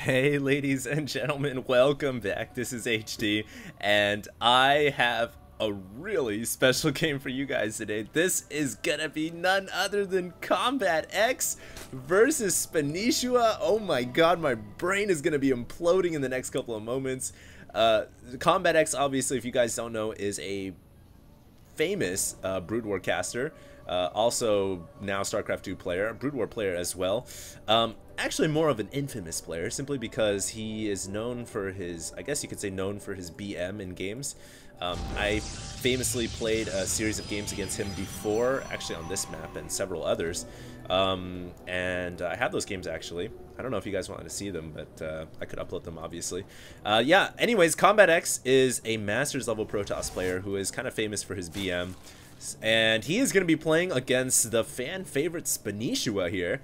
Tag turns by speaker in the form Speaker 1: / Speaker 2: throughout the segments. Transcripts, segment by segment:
Speaker 1: Hey ladies and gentlemen, welcome back. This is HD, and I have a really special game for you guys today. This is gonna be none other than Combat X versus Spanishiwa. Oh my god, my brain is gonna be imploding in the next couple of moments. Combat X, obviously, if you guys don't know, is a famous Brood War caster. Also now Starcraft 2 player, Brood War player as well. Actually more of an infamous player, simply because he is known for his, I guess you could say known for his BM in games. I famously played a series of games against him before, actually on this map and several others. And I have those games actually. I don't know if you guys wanted to see them, but I could upload them obviously. Yeah, anyways, Combat X is a Masters level Protoss player who is kind of famous for his BM. And he is going to be playing against the fan favorite Spanishiwa here.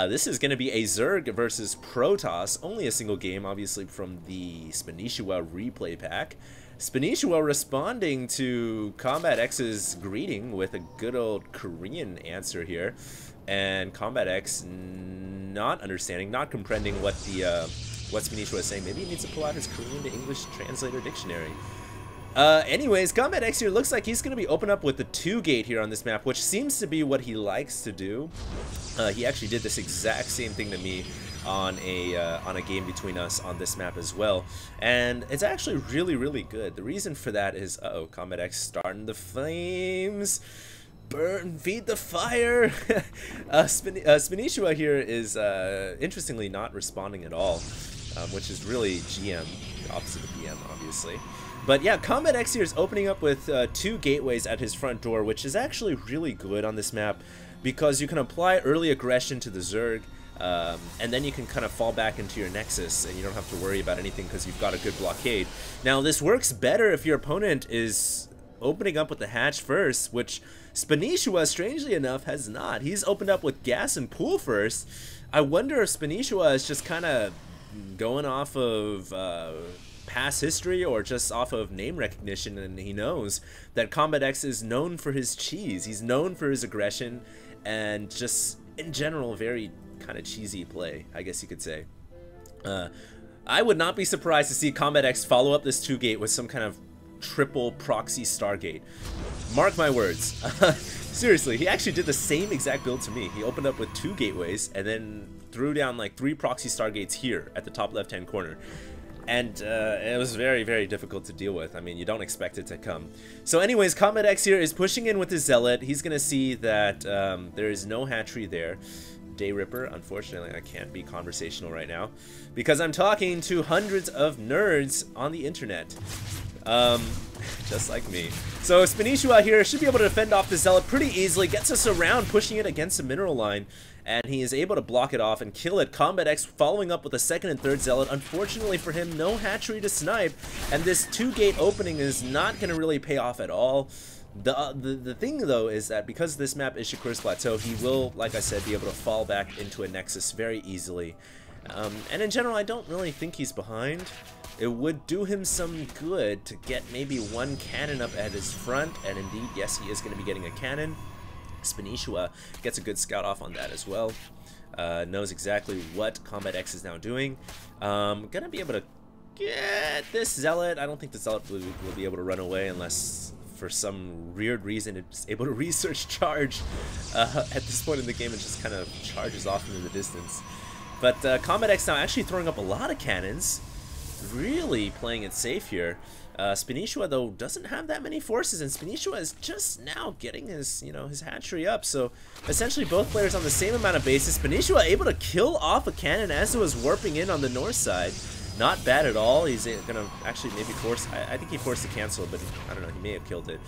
Speaker 1: This is going to be a Zerg versus Protoss, only a single game, obviously from the Spanishiwa replay pack. Spanishiwa responding to Combat X's greeting with a good old Korean answer here, and Combat X not understanding, not comprehending what Spanishiwa is saying. Maybe he needs to pull out his Korean to English translator dictionary. Anyways, Combat X here looks like he's going to be open up with the 2-gate here on this map, which seems to be what he likes to do. He actually did this exact same thing to me on a game between us on this map as well, and it's actually really good. The reason for that is, Combat X starting the flames. Burn, feed the fire. Spanishiwa here is interestingly not responding at all, which is really GM, the opposite of BM, obviously. But yeah, Combat X here is opening up with 2 gateways at his front door, which is actually really good on this map because you can apply early aggression to the Zerg, and then you can kind of fall back into your Nexus and you don't have to worry about anything because you've got a good blockade. Now this works better if your opponent is opening up with the hatch first, which Spanishiwa, strangely enough, has not. He's opened up with gas and pool first. I wonder if Spanishiwa is just kind of going off of past history or just off of name recognition, and he knows that Combat X is known for his cheese. He's known for his aggression and just in general very kind of cheesy play, I guess you could say. I would not be surprised to see Combat X follow up this 2-gate with some kind of triple proxy Stargate. Mark my words. Seriously, he actually did the same exact build to me. He opened up with 2 gateways and then threw down like 3 proxy Stargates here at the top left hand corner. And it was very difficult to deal with. I mean, you don't expect it to come. So anyways, Combat X here is pushing in with his Zealot. He's going to see that there is no hatchery there. Day Ripper, unfortunately, I can't be conversational right now because I'm talking to hundreds of nerds on the internet. Just like me. So Spanishiwa here should be able to defend off the Zealot pretty easily, gets us around, pushing it against the mineral line, and he is able to block it off and kill it. Combat X following up with a 2nd and 3rd Zealot. Unfortunately for him, no hatchery to snipe, and this 2-gate opening is not going to really pay off at all. The thing though is that because this map is Shakur's Plateau, he will, like I said, be able to fall back into a Nexus very easily. And in general, I don't really think he's behind. It would do him some good to get maybe 1 cannon up at his front, and indeed, yes, he is going to be getting a cannon. Spanishiwa gets a good scout off on that as well. Knows exactly what Combat X is now doing. Gonna be able to get this Zealot. I don't think the Zealot will be able to run away unless for some weird reason it's able to research charge at this point in the game and just kind of charges off into the distance. But Combat X now actually throwing up a lot of cannons, really playing it safe here. Spanishiwa though doesn't have that many forces, and Spanishiwa is just now getting his, his hatchery up. So essentially both players on the same amount of bases. Spanishiwa able to kill off a cannon as it was warping in on the north side. Not bad at all. He's gonna actually maybe force, I think he forced to cancel, but I don't know, he may have killed it.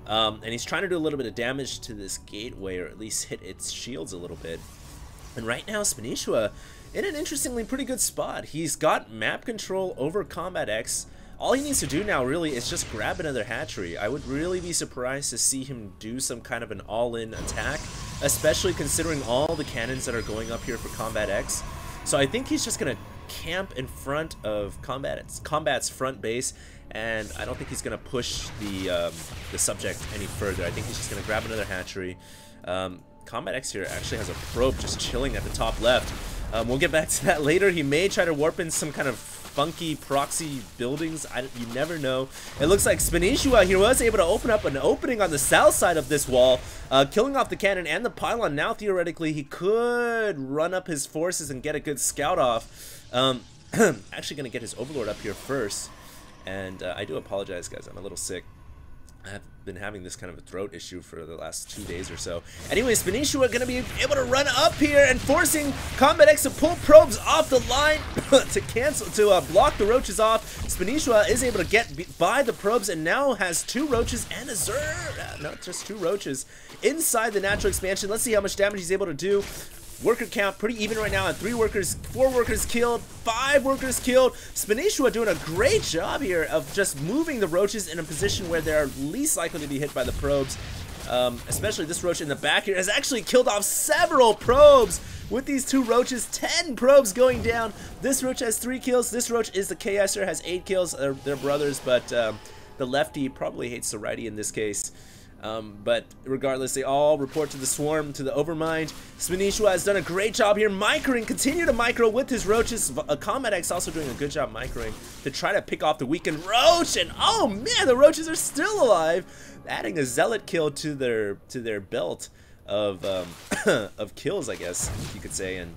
Speaker 1: And he's trying to do a little bit of damage to this gateway, or at least hit its shields a little bit. And right now Spanishiwa in an interestingly pretty good spot. He's got map control over Combat X. All he needs to do now really is just grab another hatchery. I would really be surprised to see him do some kind of an all-in attack, especially considering all the cannons that are going up here for Combat X. So I think he's just going to camp in front of Combat's front base, and I don't think he's going to push the subject any further. I think he's just going to grab another hatchery. Combat X here actually has a probe just chilling at the top left. We'll get back to that later. He may try to warp in some kind of funky proxy buildings. You never know. It looks like Spanishiwa here was able to open up an opening on the south side of this wall, killing off the cannon and the pylon. Now, theoretically, he could run up his forces and get a good scout off. Actually going to get his Overlord up here first. And I do apologize, guys. I'm a little sick. I have been having this kind of a throat issue for the last 2 days or so. Anyway, Spanishiwa going to be able to run up here and forcing Combat X to pull probes off the line to block the roaches off. Spanishiwa is able to get by the probes and now has 2 roaches and a Zerg. Not just 2 roaches inside the natural expansion. Let's see how much damage he's able to do. Worker count pretty even right now at 3 workers, 4 workers killed, 5 workers killed. Spanishiwa doing a great job here of just moving the roaches in a position where they're least likely to be hit by the probes. Especially this roach in the back here has actually killed off several probes with these 2 roaches. 10 probes going down. This roach has 3 kills. This roach is the KSer, has 8 kills. They're brothers, but the lefty probably hates the righty in this case. But regardless, they all report to the swarm, to the overmind. Spanishiwa has done a great job here microing, continue to micro with his roaches. Combat X also doing a good job microing to try to pick off the weakened roach. And oh man, the roaches are still alive, adding a zealot kill to their belt of of kills, I guess you could say. And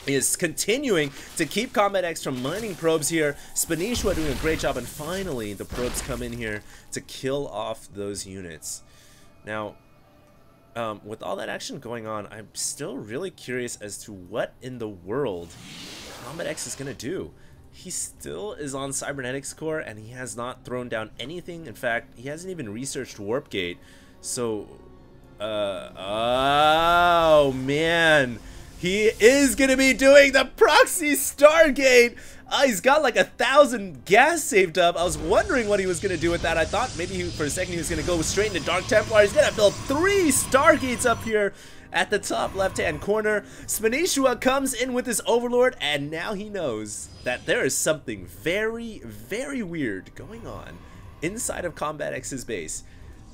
Speaker 1: is continuing to keep Combat X from mining probes here. Spanishiwa doing a great job, and finally the probes come in here to kill off those units. Now, with all that action going on, I'm still really curious as to what in the world Combat X is going to do. He still is on Cybernetics Core, and he has not thrown down anything. In fact, he hasn't even researched Warp Gate. So, oh man, he is going to be doing the Proxy Stargate. He's got like 1,000 gas saved up. I was wondering what he was going to do with that. I thought maybe for a second he was going to go straight into Dark Templar. He's going to build 3 Stargates up here at the top left-hand corner. Spanishiwa comes in with his Overlord, and now he knows that there is something very, very weird going on inside of Combat X's base.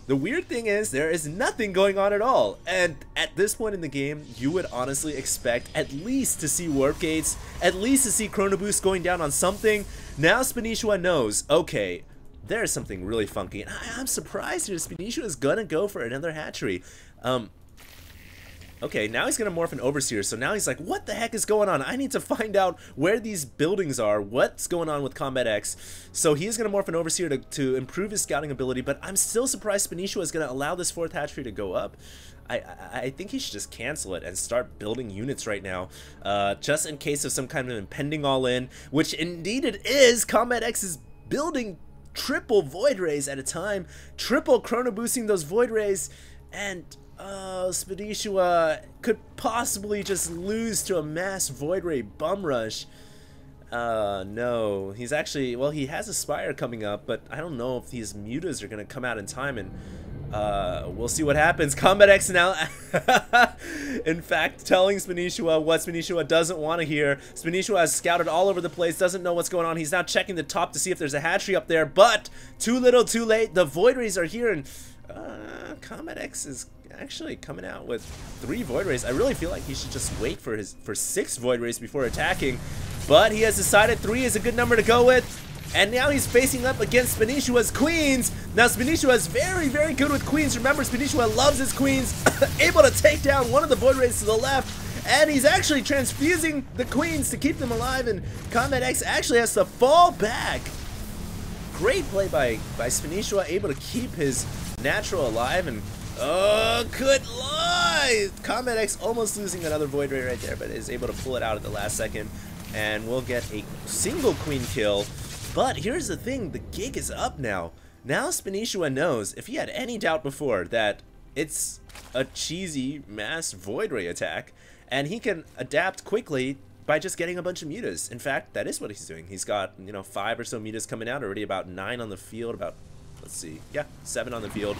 Speaker 1: The weird thing is, there is nothing going on at all, and at this point in the game, you would honestly expect at least to see Warp Gates, at least to see Chrono Boost going down on something. Now Spanishiwa knows, okay, there's something really funky, and I'm surprised here. Spanishiwa is gonna go for another hatchery. Okay, now he's going to morph an Overseer, so now he's like, what the heck is going on? I need to find out where these buildings are, what's going on with Combat X. So he's going to morph an Overseer to improve his scouting ability, but I'm still surprised Spanishiwa is going to allow this 4th hatchery to go up. I think he should just cancel it and start building units right now, just in case of some kind of impending all-in, which indeed it is. Combat X is building triple Void Rays at a time, triple Chrono Boosting those Void Rays, and Spanishiwa could possibly just lose to a mass Void Ray bum rush. No, he's actually, well, he has a Spire coming up, but I don't know if these mutas are going to come out in time, and we'll see what happens. Combat X now, in fact, telling Spanishiwa what Spanishiwa doesn't want to hear. Spanishiwa has scouted all over the place, doesn't know what's going on. He's now checking the top to see if there's a hatchery up there, but too little, too late. The Void Rays are here, and Combat X is actually coming out with 3 Void Rays. I really feel like he should just wait for 6 Void Rays before attacking, but he has decided 3 is a good number to go with, and now he's facing up against Spanishiwa's Queens. Now Spanishiwa is very, very good with Queens. Remember, Spanishiwa loves his Queens. Able to take down one of the Void Rays to the left, and he's actually transfusing the Queens to keep them alive, and Combat X actually has to fall back. Great play by Spanishiwa, able to keep his natural alive, and oh, good lie! Combat X almost losing another Void Ray right there, but is able to pull it out at the last second, and we'll get a single Queen kill. But here's the thing, the gig is up now. Now Spanishiwa knows, if he had any doubt before, that it's a cheesy mass Void Ray attack, and he can adapt quickly by just getting a bunch of mutas. In fact, that is what he's doing. He's got, 5 or so mutas coming out, already about 9 on the field, about, let's see, yeah, 7 on the field.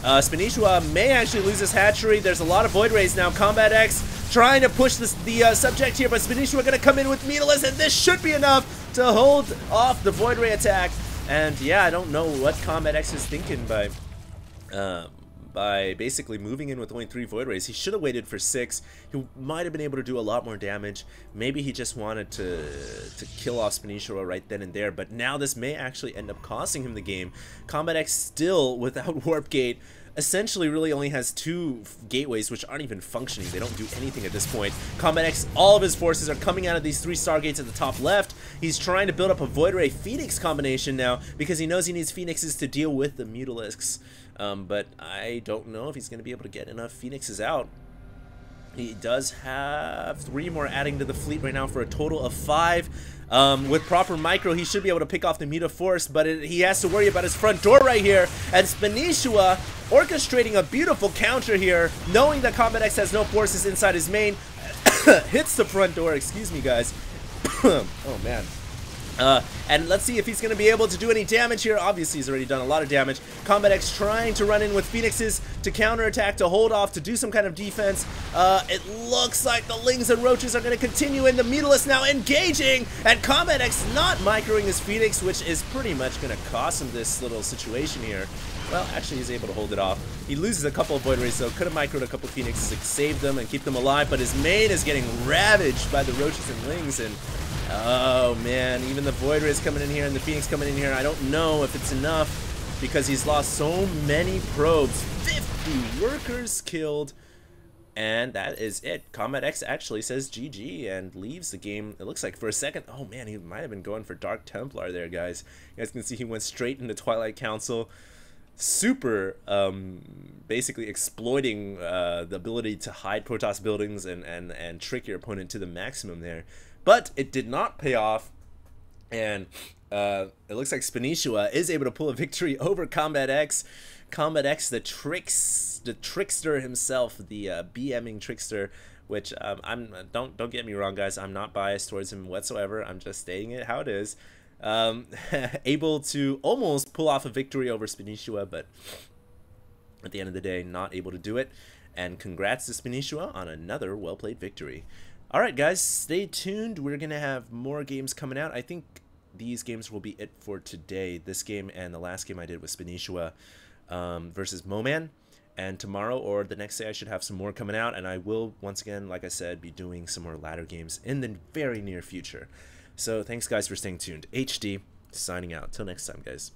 Speaker 1: Spanishiwa may actually lose his hatchery. There's a lot of Void Rays now. Combat X trying to push the subject here, but Spanishiwa going to come in with meterless, and this should be enough to hold off the Void Ray attack. And yeah, I don't know what Combat X is thinking by by basically moving in with only 3 Void Rays. He should have waited for 6. He might have been able to do a lot more damage. Maybe he just wanted to kill off Spanishiwa right then and there, but now this may actually end up costing him the game. Combat X still without Warp Gate essentially really only has 2 gateways which aren't even functioning. They don't do anything at this point. Combat X, all of his forces are coming out of these 3 Stargates at the top left. He's trying to build up a Void Ray Phoenix combination now because he knows he needs Phoenixes to deal with the Mutalisks. But I don't know if he's going to be able to get enough Phoenixes out. He does have 3 more adding to the fleet right now for a total of 5. With proper micro, he should be able to pick off the Mutaforce, but he has to worry about his front door right here. And Spanishiwa orchestrating a beautiful counter here, knowing that Combat X has no forces inside his main, hits the front door. Excuse me, guys. Oh, man. And let's see if he's going to be able to do any damage here. Obviously, he's already done a lot of damage. Combat X trying to run in with Phoenixes to counterattack, to hold off, to do some kind of defense. It looks like the Lings and Roaches are going to continue, and the Mutalisk now engaging, and Combat X not microing his Phoenix, which is pretty much going to cost him this little situation here. Well, actually, he's able to hold it off. He loses a couple of Void Rays, so could have microed a couple of Phoenixes to save them and keep them alive, but his main is getting ravaged by the Roaches and Lings, and oh man, even the Void Rays coming in here and the Phoenix coming in here, I don't know if it's enough because he's lost so many probes. 50 workers killed, and that is it. Combat X actually says GG and leaves the game. It looks like for a second, oh man, he might have been going for Dark Templar there, guys. You guys can see he went straight into Twilight Council. Super basically exploiting the ability to hide Protoss buildings and trick your opponent to the maximum there. But it did not pay off, and it looks like Spanishiwa is able to pull a victory over Combat X. Combat X, the trickster himself, the BMing trickster, which don't get me wrong, guys, I'm not biased towards him whatsoever. I'm just stating it how it is. Able to almost pull off a victory over Spanishiwa, but at the end of the day, not able to do it. And congrats to Spanishiwa on another well-played victory. Alright guys, stay tuned. We're going to have more games coming out. I think these games will be it for today. This game and the last game I did with Spanishiwa versus Moman. And tomorrow or the next day I should have some more coming out. And I will, once again, like I said, be doing some more ladder games in the very near future. So thanks guys for staying tuned. HD, signing out. Till next time, guys.